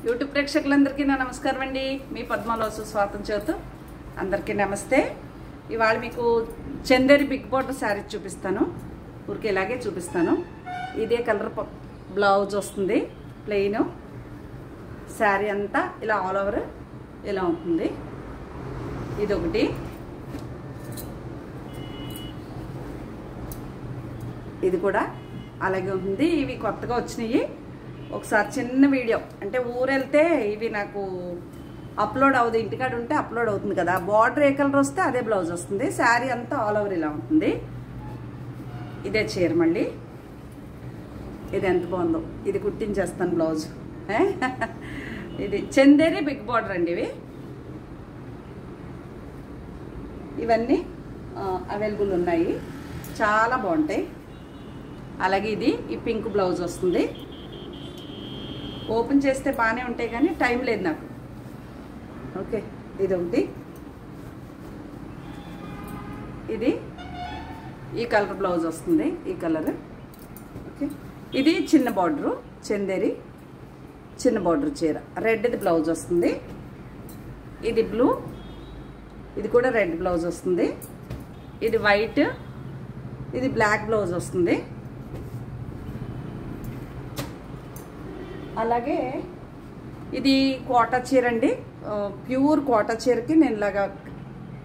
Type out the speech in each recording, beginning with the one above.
YouTube ప్రేక్షకులందరికీ నా నమస్కారం అండి. మీ పద్మలో స్వాగతం చెబుతూ అందరికీ నమస్తే. ఇవాళ మీకు చందేరి బిగ్ బార్డర్ శారీ చూపిస్తాను. ఊరికి ఇలాగే చూపిస్తాను. ఇదే కలర్ బ్లౌజ్ వస్తుంది, ప్లెయిన్. శారీ అంతా ఇలా ఆల్ ఓవర్ ఇలా ఉంటుంది. ఇది ఒకటి, ఇది కూడా అలాగే ఉంటుంది. ఇవి కొత్తగా వచ్చినాయి. ఒకసారి చిన్న వీడియో అంటే ఊరెళ్తే ఇవి నాకు అప్లోడ్ అవ్వదు, ఇంటికాడ ఉంటే అప్లోడ్ అవుతుంది కదా. బార్డర్ ఏ కలర్ వస్తే అదే బ్లౌజ్ వస్తుంది. శారీ అంతా ఆల్ ఓవర్ ఇలా ఉంటుంది. ఇదే చీర మళ్ళీ. ఇది ఎంత బాగుందో, ఇది కుట్టించేస్తాను బ్లౌజ్. ఇది చందేరి బిగ్ బార్డర్ అండి. ఇవన్నీ అవైలబుల్ ఉన్నాయి, చాలా బాగుంటాయి. అలాగే ఇది ఈ పింక్ బ్లౌజ్ వస్తుంది. ఓపెన్ చేస్తే బాగానే ఉంటాయి కానీ టైం లేదు నాకు. ఓకే, ఇది ఒకటి. ఇది ఈ కలర్ బ్లౌజ్ వస్తుంది, ఈ కలర్. ఓకే, ఇది చిన్న బార్డరు, చందేరి చిన్న బార్డర్ చీర. రెడ్ది బ్లౌజ్ వస్తుంది. ఇది బ్లూ, ఇది కూడా రెడ్ బ్లౌజ్ వస్తుంది. ఇది వైట్, ఇది బ్లాక్ బ్లౌజ్ వస్తుంది. అలాగే ఇది కోటా చీర అండి, ప్యూర్ కోటా చీరకి నేను ఇలాగా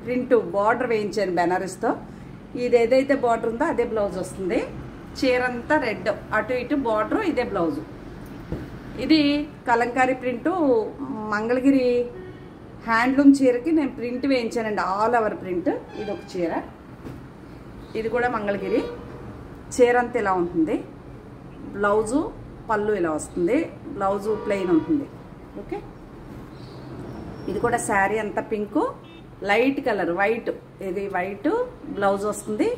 ప్రింట్ బార్డర్ వేయించాను బెనారస్తో. ఇది ఏదైతే బార్డర్ ఉందో అదే బ్లౌజ్ వస్తుంది. చీర అంతా రెడ్, అటు ఇటు బార్డరు, ఇదే బ్లౌజు. ఇది కలంకారీ ప్రింటు, మంగళగిరి హ్యాండ్లూమ్ చీరకి నేను ప్రింట్ వేయించానండి, ఆల్ ఓవర్ ప్రింట్. ఇది ఒక చీర, ఇది కూడా మంగళగిరి. చీర అంతా ఇలా ఉంటుంది. బ్లౌజు పళ్ళు ఇలా వస్తుంది, బ్లౌజు ప్లెయిన్ ఉంటుంది. ఓకే, ఇది కూడా శారీ అంతా పింకు, లైట్ కలర్ వైట్. ఇది వైట్ బ్లౌజ్ వస్తుంది,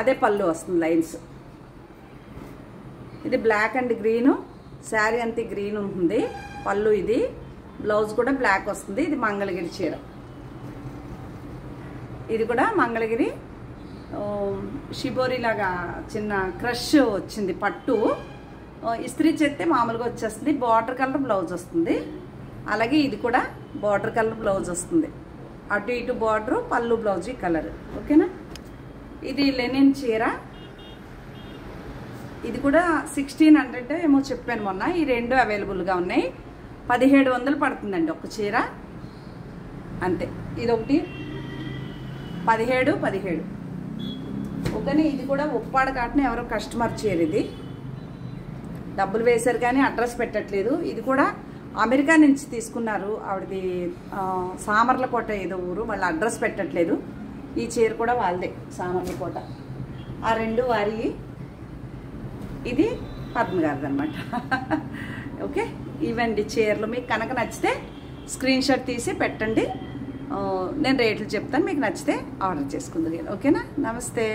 అదే పళ్ళు వస్తుంది లైన్స్. ఇది బ్లాక్ అండ్ గ్రీను, శారీ అంతా గ్రీన్ ఉంటుంది, పళ్ళు ఇది, బ్లౌజ్ కూడా బ్లాక్ వస్తుంది. ఇది మంగళగిరి చీర. ఇది కూడా మంగళగిరి షిబోరి లాగా చిన్న క్రష్ వచ్చింది పట్టు. ఇస్త్రీ చేస్తే మామూలుగా వచ్చేస్తుంది. బార్డర్ కలర్ బ్లౌజ్ వస్తుంది. అలాగే ఇది కూడా బార్డర్ కలర్ బ్లౌజ్ వస్తుంది, అటు ఇటు బార్డరు, పళ్ళు బ్లౌజ్ ఈ కలర్. ఓకేనా, ఇది లెనిన్ చీర. ఇది కూడా 1600 ఏమో చెప్పాను మొన్న. ఈ రెండు అవైలబుల్గా ఉన్నాయి. 1700 పడుతుందండి ఒక చీర, అంతే. ఇది ఒకటి 17. ఓకేనా, ఇది కూడా ఉప్పాడ కాటన్, ఎవరో కస్టమర్ చీర. ఇది డబ్బులు వేశారు కానీ అడ్రస్ పెట్టట్లేదు. ఇది కూడా అమెరికా నుంచి తీసుకున్నారు, ఆవిడది సామర్లకోట ఏదో ఊరు, వాళ్ళ అడ్రస్ పెట్టట్లేదు. ఈ చీర కూడా వాళ్ళదే, సామర్లకోట. ఆ రెండు వారి. ఇది పద్మగారిది అనమాట. ఓకే, ఇవండి చీరలు. మీకు కనుక నచ్చితే స్క్రీన్ షాట్ తీసి పెట్టండి, నేను రేట్లు చెప్తాను. మీకు నచ్చితే ఆర్డర్ చేసుకుంది. ఓకేనా, నమస్తే.